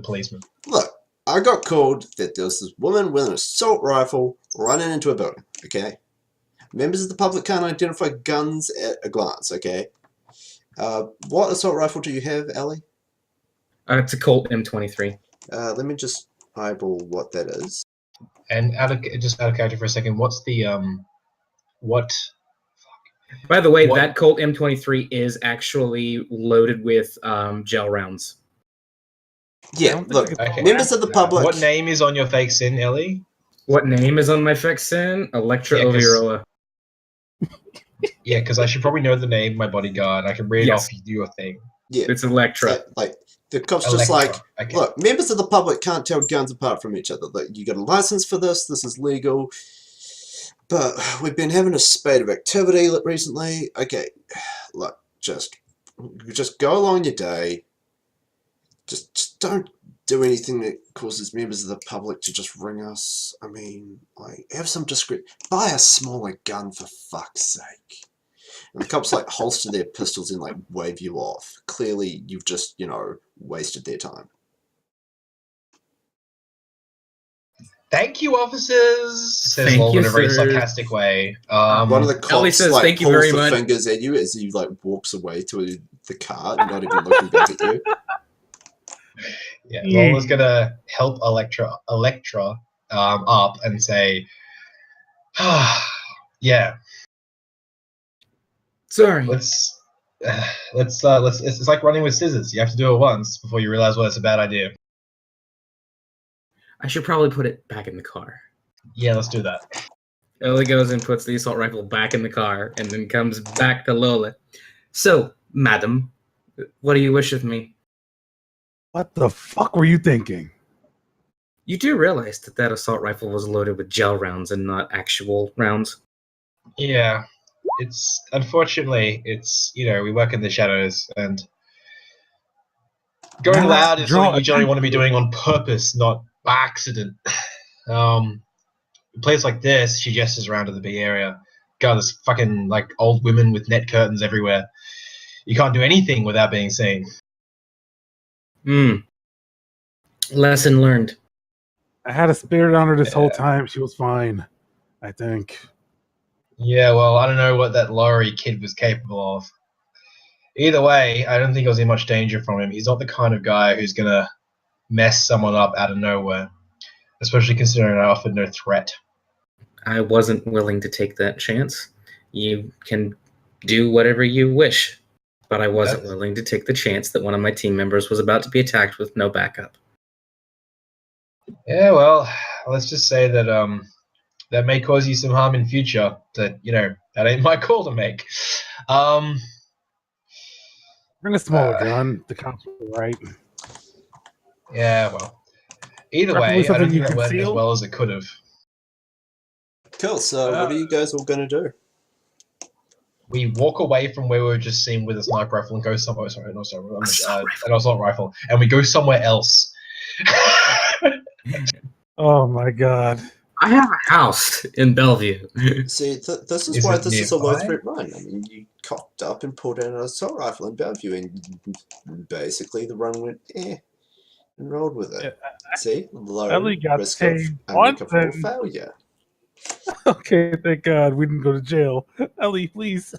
policeman. Look, I got called that there was this woman with an assault rifle running into a building, okay? Members of the public can't identify guns at a glance, okay? What assault rifle do you have, Ellie? It's a Colt M23. Let me just eyeball what that is. And just out of character for a second, what's the what? By the way, that Colt M23 is actually loaded with gel rounds. Yeah, look, members of the public... What name is on your fake sin, Ellie? What name is on my fake sin? Electra Ovieroa. Yeah, because I should probably know the name of my bodyguard. I can read off your thing. Yeah, it's Electra. Like the cop's just like, look, members of the public can't tell guns apart from each other. Like, you got a license for this. This is legal. But we've been having a spate of activity recently. Okay, look, just go along your day. Just don't do anything that causes members of the public to just ring us. I mean, like, have some discreet. Buy a smaller gun for fuck's sake. And the cops like holster their pistols and like wave you off. Clearly, you've just, you know, wasted their time. Thank you, officers, says Lol in a very sarcastic way. One of the cops says, like thank you pulls very the much. fingers at you as he like walks away to the car, not even looking back at you. Yeah, Lol is gonna help Electra up and say, yeah. Sorry. Let's. It's like running with scissors. You have to do it once before you realize it's a bad idea. I should probably put it back in the car. Yeah, let's do that. Ellie goes and puts the assault rifle back in the car and then comes back to Lola. So, madam, what do you wish of me? What the fuck were you thinking? You do realize that that assault rifle was loaded with gel rounds and not actual rounds? Yeah. Unfortunately, we work in the shadows, and going loud is something you generally want to be doing on purpose, not by accident. A place like this, she gestures around to the big area. God, there's fucking like old women with net curtains everywhere. You can't do anything without being seen. Lesson learned. I had a spirit on her this whole time. She was fine, I think. Yeah, well, I don't know what that Laurie kid was capable of. Either way, I don't think I was in much danger from him. He's not the kind of guy who's going to mess someone up out of nowhere, especially considering I offered no threat. I wasn't willing to take that chance. You can do whatever you wish, but I wasn't willing to take the chance that one of my team members was about to be attacked with no backup. Yeah, well, let's just say that that may cause you some harm in future. That that ain't my call to make. Bring a smaller gun. The cops were right. Yeah, well, either way, I don't think that went as well as it could have. Cool. So, what are you guys all gonna do? We walk away from where we were just seen with a sniper rifle and go somewhere. An assault rifle, and we go somewhere else. Oh my god. I have a house in Bellevue. See, this is why this is a low threat run. I mean, you cocked up and pulled out an assault rifle in Bellevue, and basically the run went and rolled with it. See, low risk of unrecoverable failure. Okay, thank God we didn't go to jail. Ellie, please.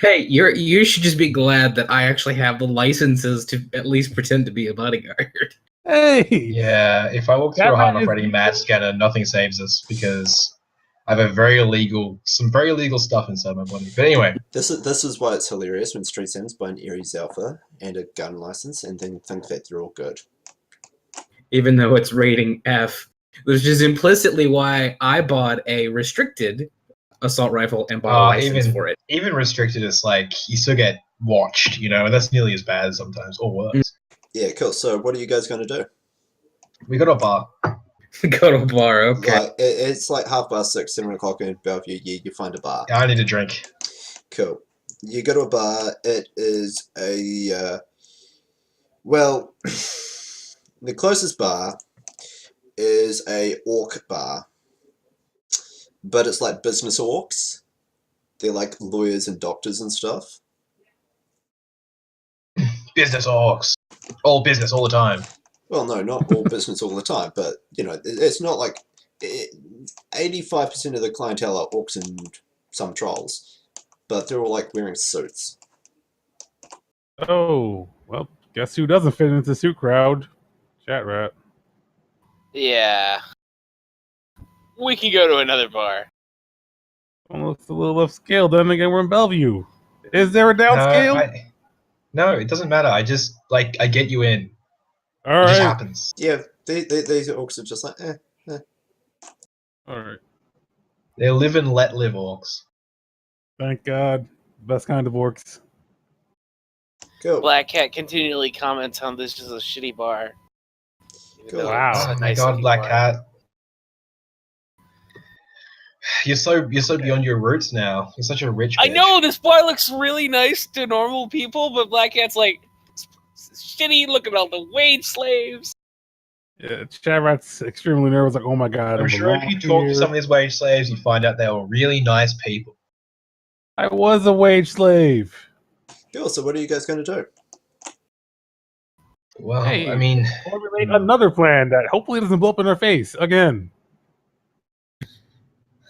Hey, you should just be glad that I actually have the licenses to at least pretend to be a bodyguard. Hey! Yeah, if I walk through a hard operating match scanner, nothing saves us because I have some very illegal stuff inside my body. But anyway, this is why it's hilarious when Street Sims buy an Ares Alpha and a gun license and then think that they're all good. Even though it's rating F, which is implicitly why I bought a restricted assault rifle and bought a license for it. Even restricted is like you still get watched, and that's nearly as bad sometimes, or worse. Yeah, cool. So, what are you guys going to do? We go to a bar. Go to a bar, okay. Like, it's like 6:30, 7 o'clock in Bellevue. You find a bar. Yeah, I need a drink. Cool. You go to a bar. It is a well, the closest bar is a orc bar, but it's like business orcs. They're like lawyers and doctors and stuff. Business orcs. All business all the time. Well, no, not all business all the time, but, it's not like 85% of the clientele are orcs and some trolls, but they're all, wearing suits. Oh, well, guess who doesn't fit into the suit crowd? Chat rat. Yeah. We can go to another bar. Well, it's a little upscale. Then again, we're in Bellevue. Is there a downscale? No, it doesn't matter. I just, I get you in. All It just right. happens. Yeah, these orcs are just All right. They live and let live orcs. Thank God. Best kind of orcs. Cool. Black Cat continually comments on this is a shitty bar. Cool. Wow. Oh my God, Black Cat. You're so beyond your roots now. You're such a rich bitch. I know this bar looks really nice to normal people, but Black Cat's like shitty. Look at all the wage slaves. Yeah, Chat rat's extremely nervous. Like, oh my God. I'm sure if you talk to some of these wage slaves, you find out they were really nice people. I was a wage slave. Cool, so what are you guys going to do? Well, Hey, I mean... formulate another plan that hopefully doesn't blow up in our face again.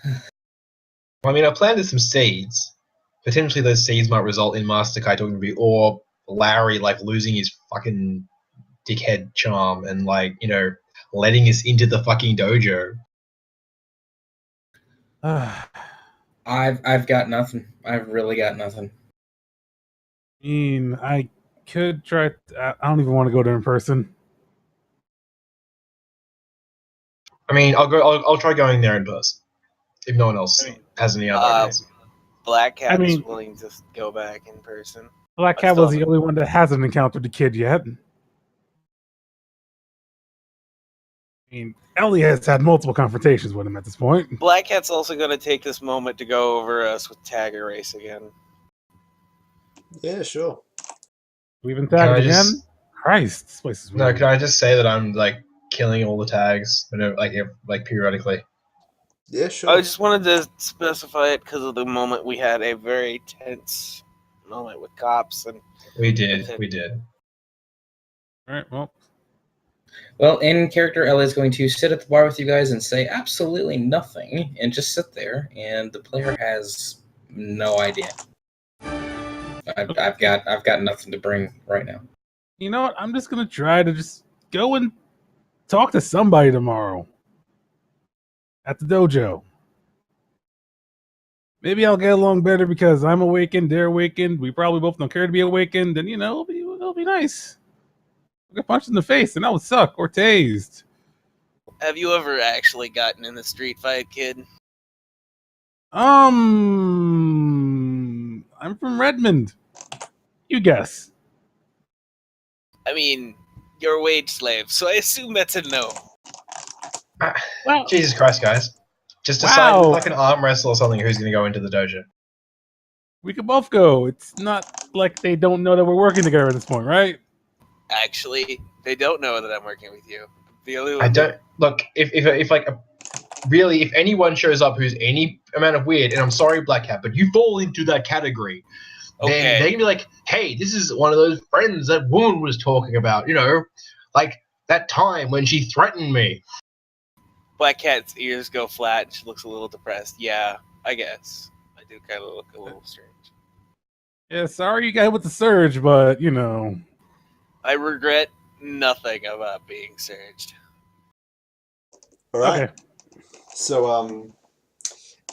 Well, I mean, I planted some seeds. Potentially those seeds might result in Master Kai talking to me, or Larry, losing his fucking dickhead charm and, letting us into the fucking dojo. I've got nothing. I've really got nothing. I mean, I could try. I don't even want to go there in person. I mean, I'll try going there in person if no one else has any other ideas. Black Cat is willing to go back in person. Black Cat was the only one that hasn't encountered the kid yet. I mean, Ellie has had multiple confrontations with him at this point. Black Cat's also going to take this moment to go over us with Tag Erase again. Yeah, sure. We've been tagged again? Christ, this place is weird. No, can I just say that I'm, killing all the tags, periodically? Yeah, sure. I just wanted to specify it because of the moment we had a very tense moment with cops. And we did. All right, Well, in character, Ella is going to sit at the bar with you guys and say absolutely nothing, and just sit there, and the player has no idea. I've got nothing to bring right now. You know what? I'm just gonna try to just go and talk to somebody tomorrow at the dojo. Maybe I'll get along better because I'm awakened, they're awakened. We probably both don't care to be awakened, and it'll be nice. I'll get punched in the face, and that would suck, or tased. Have you ever actually gotten in a street fight, kid? I'm from Redmond. You guess. I mean, you're a wage slave, so I assume that's a no. Well, Jesus Christ, guys. Just decide like an arm wrestle or something who's going to go into the dojo. We could both go. It's not like they don't know that we're working together at this point, right? Actually, they don't know that I'm working with you. The only one I don't... Look, if anyone shows up who's any amount of weird, and I'm sorry, Black Cat, but you fall into that category, then they're going to be like, hey, this is one of those friends that woman was talking about, that time when she threatened me. Black Cat's ears go flat and she looks a little depressed. Yeah, I guess. I do kind of look a little strange. Yeah, sorry you got with the surge, but, I regret nothing about being surged. All right. Okay. So,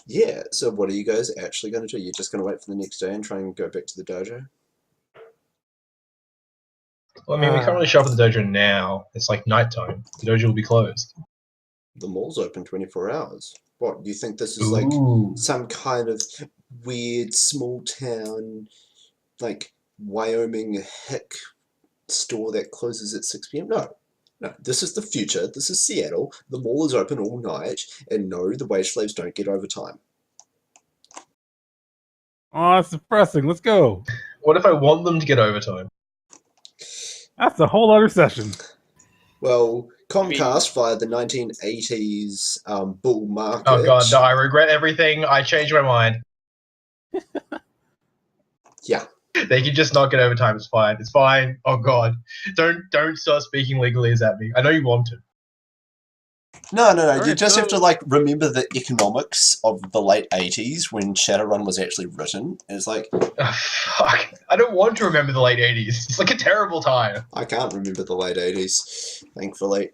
yeah. So what are you guys actually going to do? You're just going to wait for the next day and try and go back to the dojo? Well, I mean, we can't really show up at the dojo now. It's nighttime. The dojo will be closed. The mall's open 24 hours. What, do you think this is some kind of weird small town, Wyoming hick store that closes at 6 p.m.? No, this is the future. This is Seattle. The mall is open all night, and no, the wage slaves don't get overtime. Oh, that's depressing. Let's go. What if I want them to get overtime? That's a whole other session. Well, Comcast via the 1980s bull market. Oh god, no, I regret everything. I changed my mind. Yeah. They can just not get overtime. It's fine. It's fine. Oh god, don't start speaking legalese at me. I know you want to. No. Right, You just have to like remember the economics of the late '80s when Shadowrun was actually written. And it's like, Fuck. I don't want to remember the late '80s. It's like a terrible time. I can't remember the late '80s, thankfully.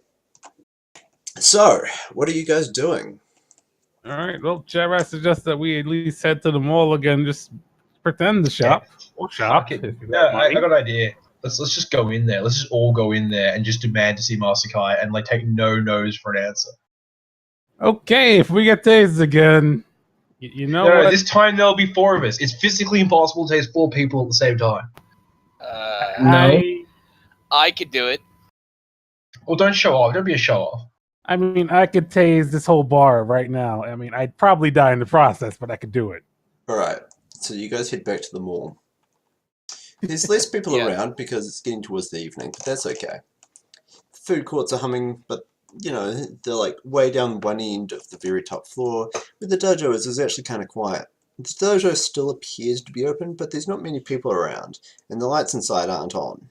So, what are you guys doing? All right. Well, Chad suggests that we at least head to the mall again. Just pretend to shop or shop. Okay. If you Yeah, got I money. got an idea. Let's just go in there. Let's just all go in there and just demand to see Master Kai and like take no no's for an answer. Okay, if we get tased again, you know No, what? this time there'll be 4 of us. It's physically impossible to tase 4 people at the same time. No. I could do it. Well, don't show off. Don't be a show off. I mean, I could tase this whole bar right now. I mean, I'd probably die in the process, but I could do it. Alright, so you guys head back to the mall. There's less people around because it's getting towards the evening, but that's okay. Food courts are humming, but, you know, they're like way down one end of the very top floor. Where the dojo is actually kind of quiet. The dojo still appears to be open, but there's not many people around, and the lights inside aren't on.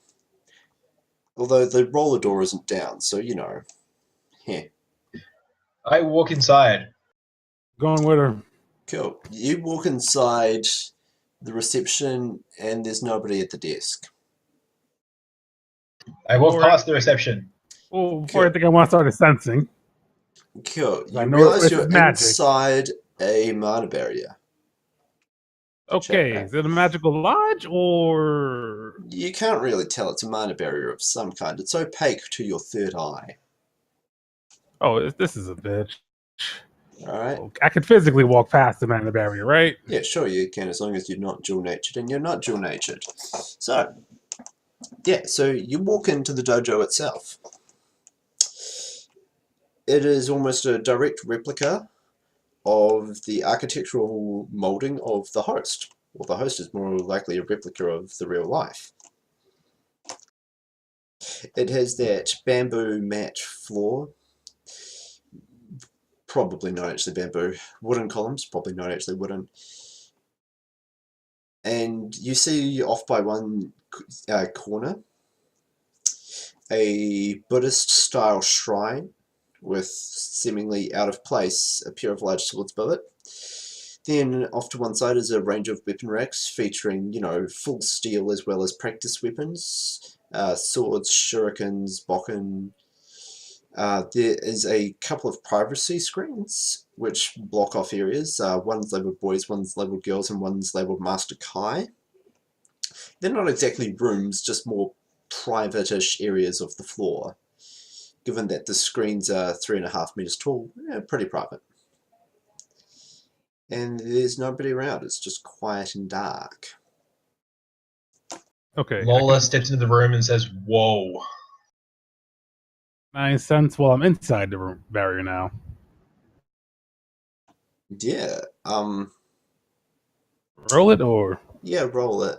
Although the roller door isn't down, so, you know, I walk inside. Going with her. Cool. You walk inside the reception, and there's nobody at the desk. I walk past the reception. Well, before I think I want to start sensing. Cool. You I know realize it's you're magic. inside a mana barrier. Okay, Check. is it a magical lodge or? You can't really tell. It's a mana barrier of some kind. It's opaque to your third eye. Oh, this is a bitch. Alright? I could physically walk past the mana barrier, right? Yeah, sure you can, as long as you're not dual-natured, and you're not dual-natured. So, yeah, so you walk into the dojo itself. It is almost a direct replica of the architectural molding of the host. Well, the host is more likely a replica of the real life. It has that bamboo mat floor. Probably not actually bamboo. Wooden columns, probably not actually wooden. And you see off by one corner a Buddhist-style shrine with seemingly out of place a pair of large swords above it. Then off to one side is a range of weapon racks featuring, you know, full steel as well as practice weapons, swords, shurikens, bokken. There is a couple of privacy screens which block off areas. One's labelled boys, one's labelled girls, and one's labelled Master Kai. They're not exactly rooms, just more private-ish areas of the floor. Given that the screens are 3.5 meters tall, pretty private. And there's nobody around, it's just quiet and dark. Okay. Lola steps into the room and says, "Whoa." I sense while I'm inside the room barrier now. Yeah, Roll it or? yeah, roll it.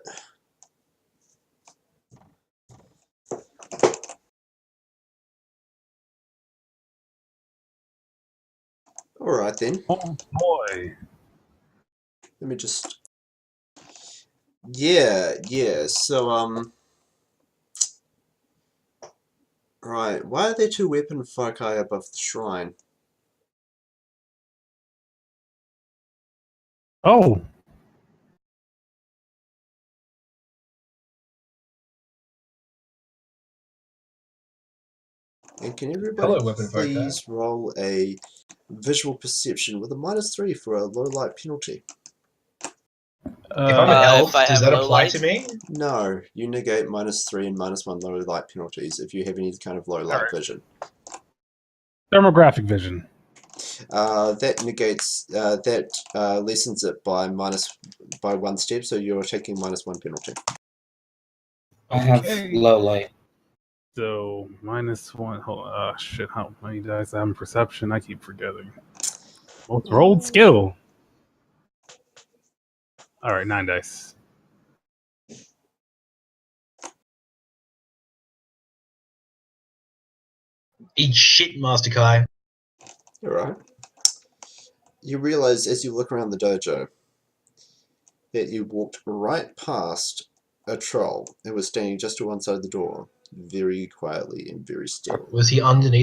Alright then. Oh boy. Let me just... Yeah, so, right, why are there 2 weapon foci above the shrine? Oh. And can everybody Hello, weapon foci. please roll a visual perception with a -3 for a low light penalty? If I'm an elf, if I does have that low apply light? to me? No, you negate -3 and -1 low light penalties if you have any kind of low light Alright. vision. Thermographic vision. That negates, lessens it by 1 step, so you're taking -1 penalty. I have Okay. low light. So -1. Hold on. Shit. How many dice I have in perception? I keep forgetting. Well, it's rolled skill. All right, 9 dice. Eat shit, Master Kai. Alright. You realize as you look around the dojo that you walked right past a troll who was standing just to one side of the door, very quietly and very still. Was he underneath